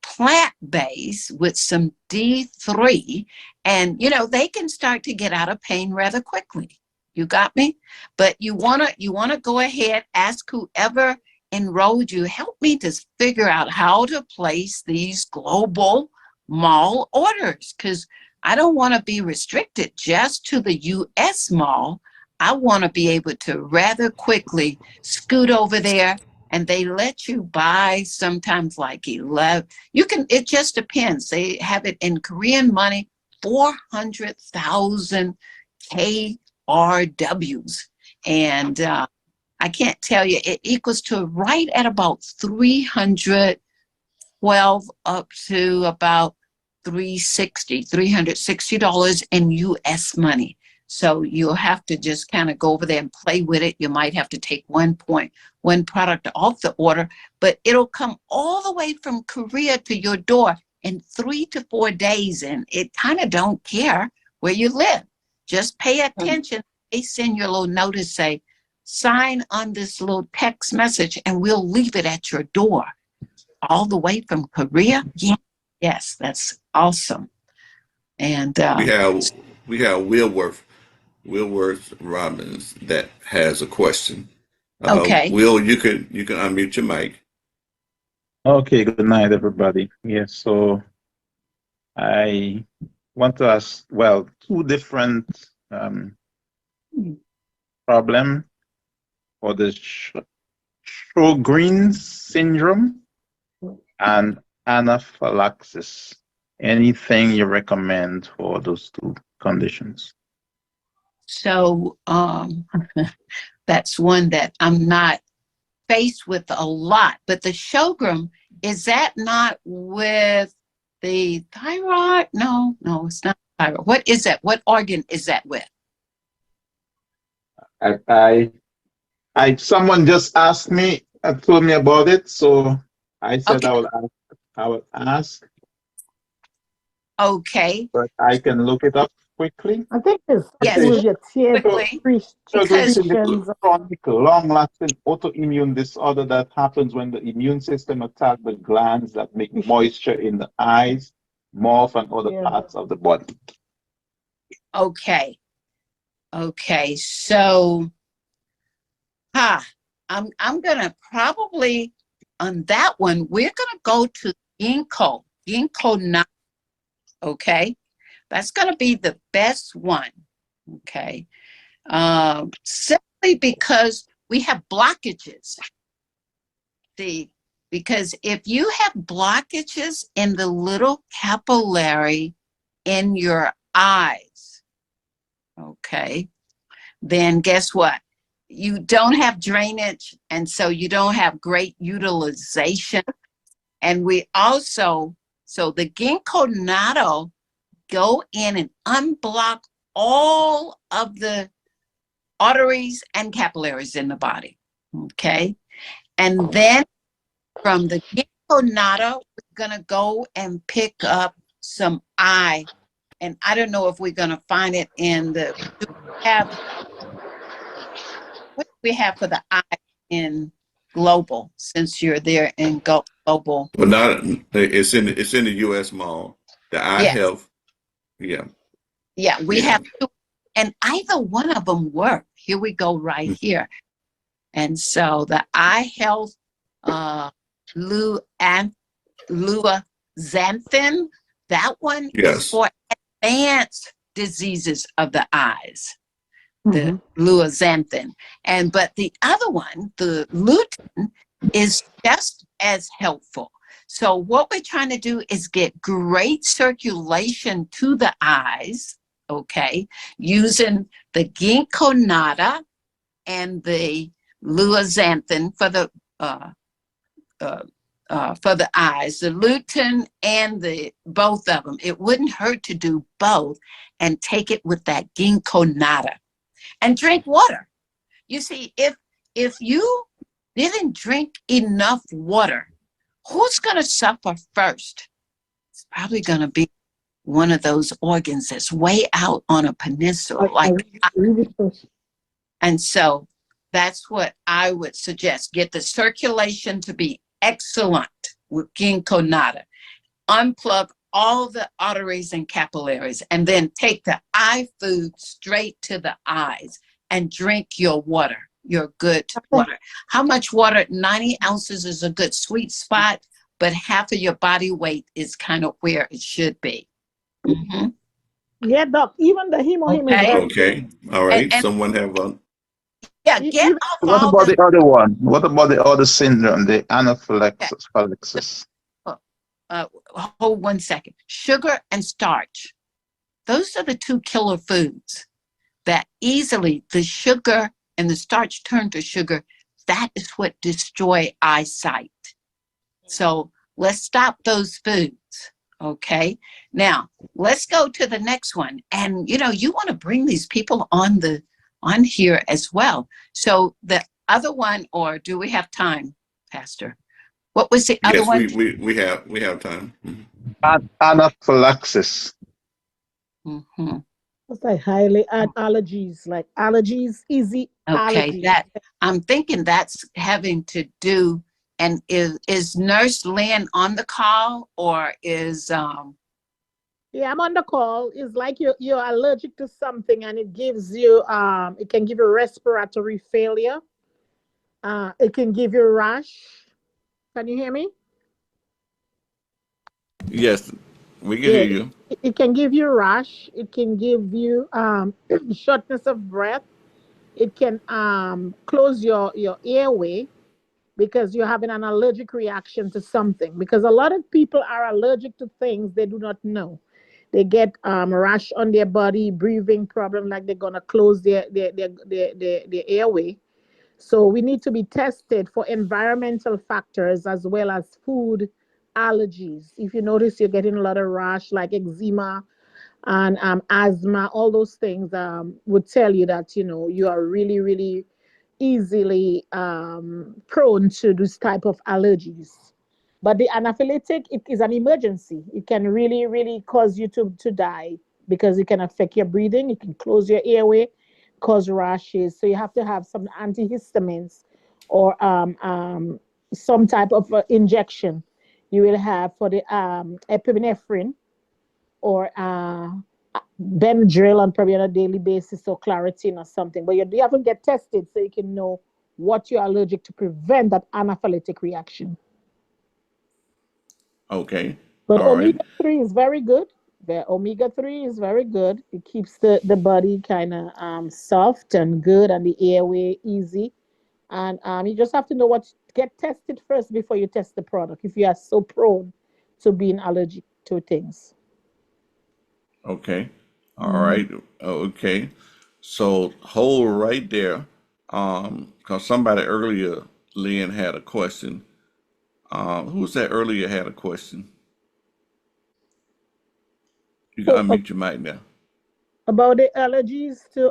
plant-based with some D3. And, they can start to get out of pain rather quickly. You got me? But you wanna go ahead, ask whoever enrolled you, help me to figure out how to place these global mall orders, because I don't want to be restricted just to the US mall. I want to be able to rather quickly scoot over there, and they let you buy sometimes like 11. It just depends. They have it in Korean money, 400,000 KRWs. And I can't tell you, it equals to right at about 312 up to about $360 in US money. So you'll have to just kind of go over there and play with it. You might have to take one product off the order, but it'll come all the way from Korea to your door in 3 to 4 days. And it kind of don't care where you live. Just pay attention. They send you a little notice, say, sign on this little text message and we'll leave it at your door. All the way from Korea? Yeah. Yes, that's awesome. And We have Wilworth Robbins that has a question. okay. Will, you can unmute your mic. Okay, good night, everybody. Yes, so I want to ask, well, two different problem for the Sjogren's syndrome and anaphylaxis. Anything you recommend for those two conditions? So that's one that I'm not faced with a lot. But the Sjogren, is that not with the thyroid? No, it's not thyroid. What is that? What organ is that with? Someone just asked me, told me about it, so I said Okay. I will ask, Okay. but I can look it up quickly. I think it's Yes, something Okay, with your quickly, Sjogren's because syndrome is secretions. a chronic, long-lasting autoimmune disorder that happens when the immune system attacks the glands that make moisture in the eyes, mouth, and other Yeah. parts of the body. okay. So I'm gonna probably on that one, we're gonna go to ginkgo nut. Okay. That's gonna be the best one. Okay. Simply because we have blockages. See, because if you have blockages in the little capillary in your eyes, okay, then guess what? You don't have drainage, and so you don't have great utilization. And we also, so the ginkgo natto go in and unblock all of the arteries and capillaries in the body. Okay. And then from the ginkgo natto, we're going to go and pick up some eye. And I don't know if we're going to find it in the, do we have, what do we have for the eye in global, since you're there in global? But not it's in the U.S. mall. The eye Yeah. health, yeah, Yeah. We yeah, have two, and either one of them work. Here we go right here. And so the eye health, Lu and luazanthin, that one is yes, for advanced diseases of the eyes, the luazanthin. But the other one, the lutein, is just as helpful. So what we're trying to do is get great circulation to the eyes, okay, using the ginkgo natto and the luazanthin for the eyes, the lutein and the both of them. It wouldn't hurt to do both and take it with that ginkgo natto and drink water. You see, if you didn't drink enough water, who's going to suffer first? It's probably going to be one of those organs that's way out on a peninsula, and so that's what I would suggest. Get the circulation to be excellent with ginkgo natto. Unplug all the arteries and capillaries, and then take the eye food straight to the eyes and drink your water, your good water. How much water? 90 ounces is a good sweet spot, but half of your body weight is kind of where it should be. Mm-hmm. Yeah, doc. Even the hemohim is Okay. very okay, all right. And Someone have a yeah, get even off What all about the the other one? What about the other syndrome, the yeah, anaphylaxis? uh, hold 1 second. Sugar and starch. Those are the two killer foods that easily the sugar and the starch turn to sugar. That is what destroy eyesight. So let's stop those foods. Okay. Now let's go to the next one. And you want to bring these people on here as well. So the other one, or do we have time, Pastor? What was the other yes. one? We have time. Mhm. Anaphylaxis. Mm-hmm. it's like highly allergies, like allergies, easy Okay, allergies. that I'm thinking that's having to do. And is Nurse Lynn on the call, or is Yeah, I'm on the call. It's like you're allergic to something and it gives you it can give you respiratory failure. It can give you rash. Can you hear me? Yes, we can Yeah, hear you. it can give you rash. It can give you shortness of breath. It can close your airway because you're having an allergic reaction to something. Because a lot of people are allergic to things they do not know. They get rash on their body, breathing problem, like they're gonna close their airway. So we need to be tested for environmental factors as well as food allergies. If you notice you're getting a lot of rash like eczema and asthma, all those things would tell you that you are really, really easily prone to this type of allergies. But the anaphylactic, it is an emergency. It can really, really cause you to die because it can affect your breathing. It can close your airway, cause rashes. So you have to have some antihistamines or some type of injection you will have for the epinephrine or Benadryl on probably on a daily basis or Claritin or something. But you have to get tested so you can know what you're allergic to prevent that anaphylactic reaction. Okay. But All right. omega-3 is very good. The omega-3 is very good. It keeps the body kind of soft and good and the airway easy. And you just have to know get tested first before you test the product if you are so prone to being allergic to things. Okay. All Mhm. right. Okay. So hold right there. Because somebody earlier, Lynn, had a question. Who was that earlier had a question? You can Oh, unmute your mic now. about the allergies to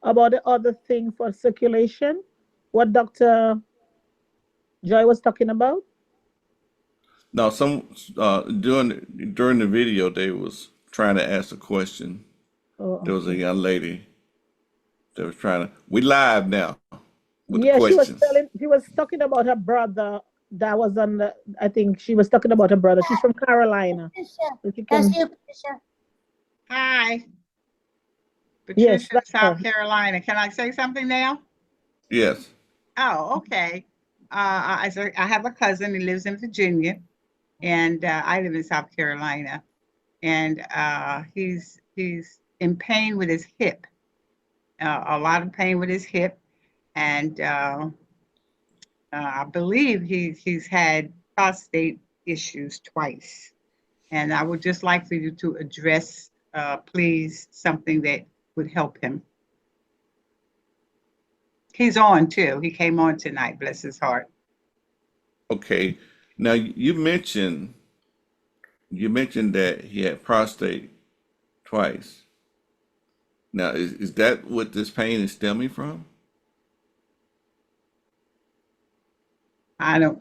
about the other thing for circulation, what Dr. Joy was talking about. Now, some during the video, they was trying to ask a question. Oh, There was a okay. young lady that was trying to. We live now with the Yeah, questions. she was talking about her brother that was on the, I think she was talking about her brother. She's from Carolina. If you can, Hi, yes, Patricia, that's her. South Carolina. Can I say something now? Yes. Oh, okay. I have a cousin. He lives in Virginia, and I live in South Carolina. And he's in pain with his hip, a lot of pain with his hip, and I believe he's had prostate issues twice. And I would just like for you to address, please, something that would help him. He's on too. He came on tonight. Bless his heart. Okay. Now you mentioned that he had prostate twice. Now, is that what this pain is stemming from? I don't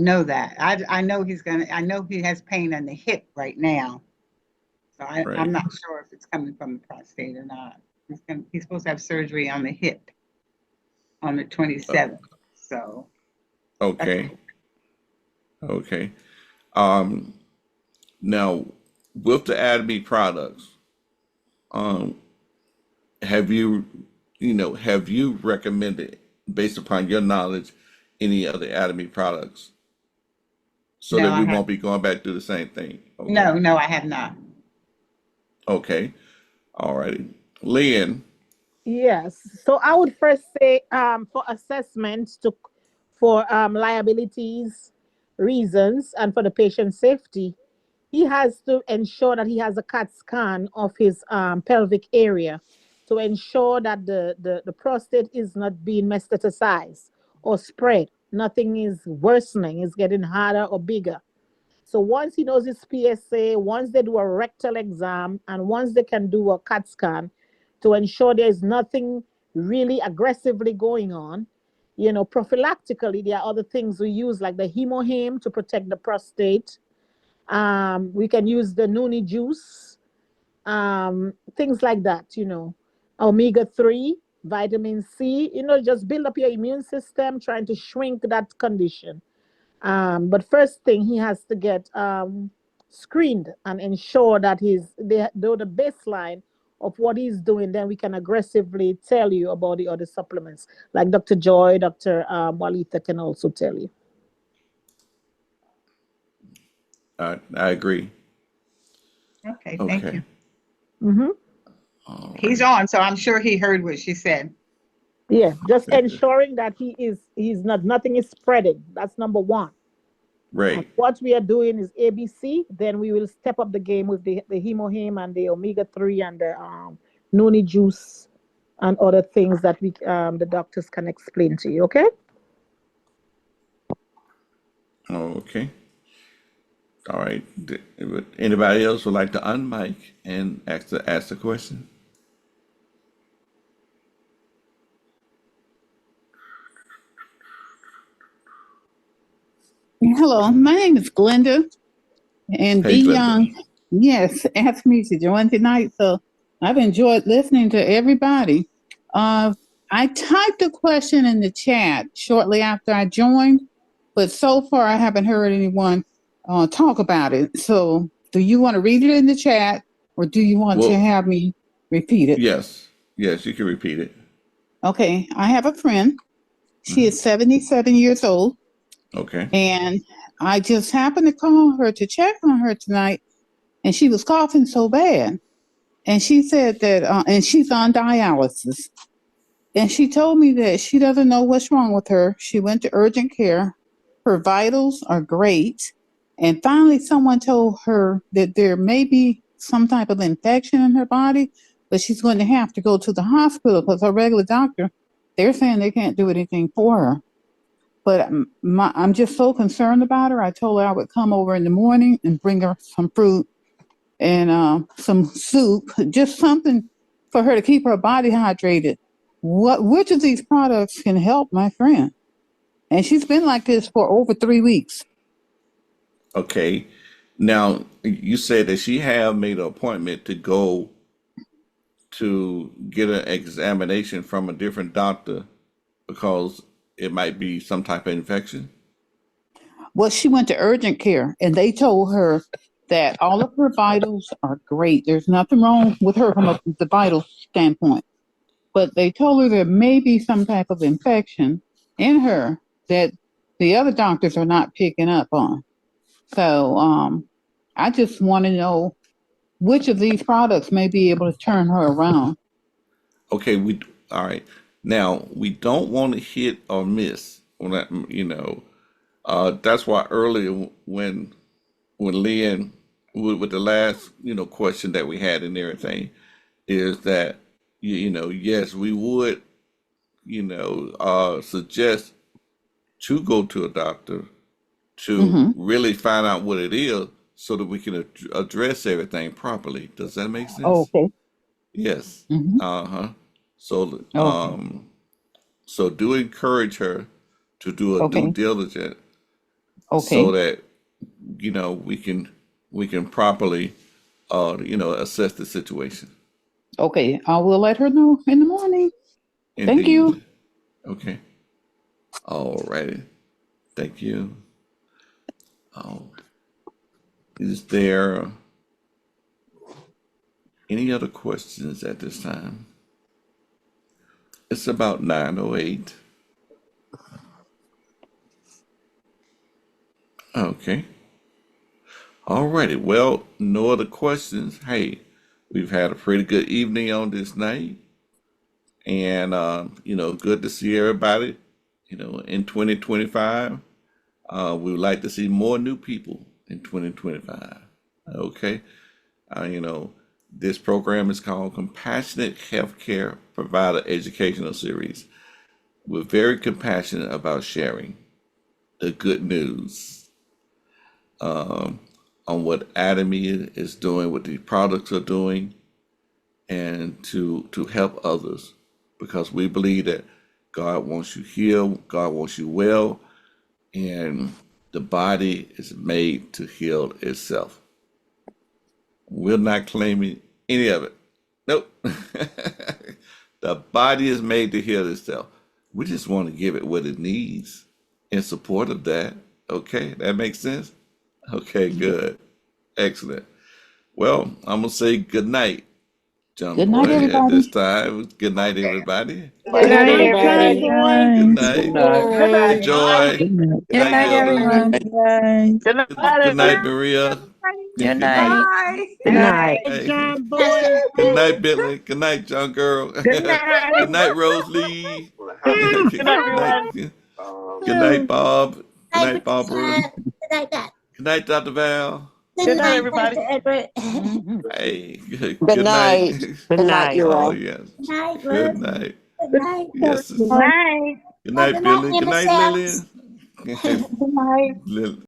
know that. I know I know he has pain in the hip right now. So I'm Right. not sure if it's coming from the prostate or not. He's supposed to have surgery on the hip on the Uh, 27th. So that's okay. Okay. Um, Now, with the Atomy products, um, have you, have you recommended, based upon your knowledge, any other Atomy products so no, that I we have won't be going back to the same thing? Okay. no, I have not. Okay. All righty. Lynn, Yes. So I would first say for assessments for liabilities reasons and for the patient safety, he has to ensure that he has a CAT scan of his pelvic area to ensure that the prostate is not being metastasized or spread. Nothing is worsening, it's getting harder or bigger. So once he knows his PSA, once they do a rectal exam, and once they can do a CAT scan to ensure there is nothing really aggressively going on, prophylactically, there are other things we use like the hemohim to protect the prostate. We can use the noni juice, things like that, omega-3, vitamin C, just build up your immune system, trying to shrink that condition. But first thing, he has to get screened and ensure that they know the baseline of what he's doing. Then we can aggressively tell you about the other supplements, like Dr. Joy, Dr. Walita can also tell you. I agree. Okay, thank Okay. you. Mm-hmm. All He's right. on, so I'm sure he heard what she said. Yeah, just ensuring that he's not nothing is spreading. That's number one. And Right. what we are doing is ABC. Then we will step up the game with the hemohim and the omega 3 and the noni juice and other things that we the doctors can explain to you. Okay. Okay. All right. Would anybody else would like to unmic and ask the question? Hello, my name is Glenda, and Hey, Glenda. Dion, yes, asked me to join tonight. So I've enjoyed listening to everybody. Uh, I typed a question in the chat shortly after I joined, but so far I haven't heard anyone talk about it. So do you want to read it in the chat, or do you want to Well, have me repeat it? yes. Yes, you can repeat it. Okay, I have a friend. She Mhm. is 77 years old, Okay. and I just happened to call her to check on her tonight, and she was coughing so bad. And she said that, and she's on dialysis. And she told me that she doesn't know what's wrong with her. She went to urgent care. Her vitals are great. And finally, someone told her that there may be some type of infection in her body, but she's going to have to go to the hospital because her regular doctor, they're saying they can't do anything for her. But I'm just so concerned about her. I told her I would come over in the morning and bring her some fruit and some soup, just something for her to keep her body hydrated. Which of these products can help my friend? And she's been like this for over 3 weeks. Okay. Now, you said that she have made an appointment to go to get an examination from a different doctor because it might be some type of infection. Well, she went to urgent care and they told her that all of her vitals are great. There's nothing wrong with her from the vital standpoint. But they told her there may be some type of infection in her that the other doctors are not picking up on. So I just want to know which of these products may be able to turn her around. Okay, all right. Now we don't want to hit or miss on that. That's why earlier when Lynn with the last question that we had and everything is that yes we would suggest to go to a doctor to Mm-hmm. really find out what it is so that we can address everything properly. Does that make sense? Okay. Yes. Mm-hmm. Uh-huh. So Okay. so do encourage her to do a due Okay. diligence so Okay. that we can properly assess the situation. Okay. I will let her know in the morning. Thank you. Indeed. Okay. All righty. Thank you. Oh, is there any other questions at this time? It's about 9:08. Okay. All righty. Well, no other questions. Hey, we've had a pretty good evening on this night, and good to see everybody. In 2025, we would like to see more new people in 2025. Okay. Uh, you know, this program is called Compassionate Healthcare Provider Educational Series. We're very compassionate about sharing the good news um, on what Atomy is doing, what the products are doing, and to help others, because we believe that God wants you healed, God wants you well, and the body is made to heal itself. We're not claiming any of it. Nope. The body is made to heal itself. We just want to give it what it needs in support of that. Okay, that makes sense? Okay, Yeah. good. Excellent. Well, I'm going to say good night. Jump Good night, boy at this everybody. time. Good night, everybody. Good Good night, night, John everybody. Boy. Good Good night. night. Good night, Joy. Mike. Good Good night, night, Mildred. everyone. Bye. Good night, Good night, everybody. Maria. Good Good night. night. Bye. Good night. Hey, Hey. John Boy. Good night, Billy. Good night, John Girl. Good night. Good night, Rose Lee. Good night, Good night. everyone. Good night, Bob. Good Night, night, Barbara. Patricia. Good night, Dad. Good night, Dr. Val. Good Good night, night, everybody. Pastor Edward. Hey, Good good night. night. Good night, you Oh, all. yes. Good night, Good Ruth. night. Good night. Yes. Good night. Good Good night, night, Billy. dear Good night, Michelle. Lillian. Good night. Lil-